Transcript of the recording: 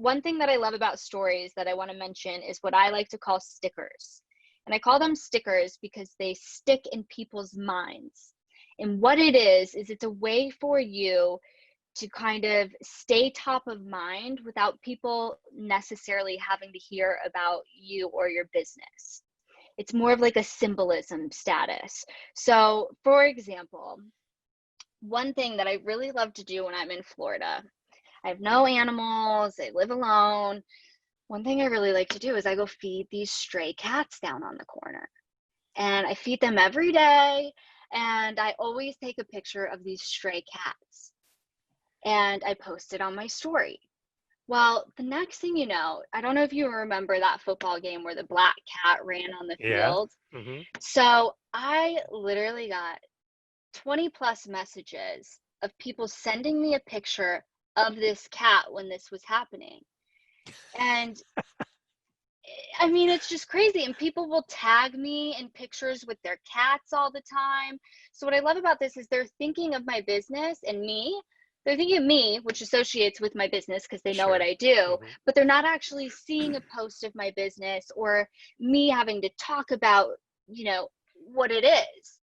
one thing that I love about stories that I want to mention is what I like to call stickers. And I call them stickers because they stick in people's minds. And what it is it's a way for you to kind of stay top of mind without people necessarily having to hear about you or your business. It's more of like a symbolism status. So, for example, one thing that I really love to do when I'm in Florida, I have no animals, I live alone. One thing I really like to do is I go feed these stray cats down on the corner. And I feed them every day. And I always take a picture of these stray cats and I post it on my story. Well, the next thing you know, I don't know if you remember that football game where the black cat ran on the Yeah. field. Hmm. So I literally got 20 plus messages of people sending me a picture of this cat when this was happening. And I mean, it's just crazy. And people will tag me in pictures with their cats all the time. So, what I love about this is they're thinking of my business and me. They're thinking of me, which associates with my business because they know what Sure. I do, Hmm. but they're not actually seeing a post of my business or me having to talk about, what it is.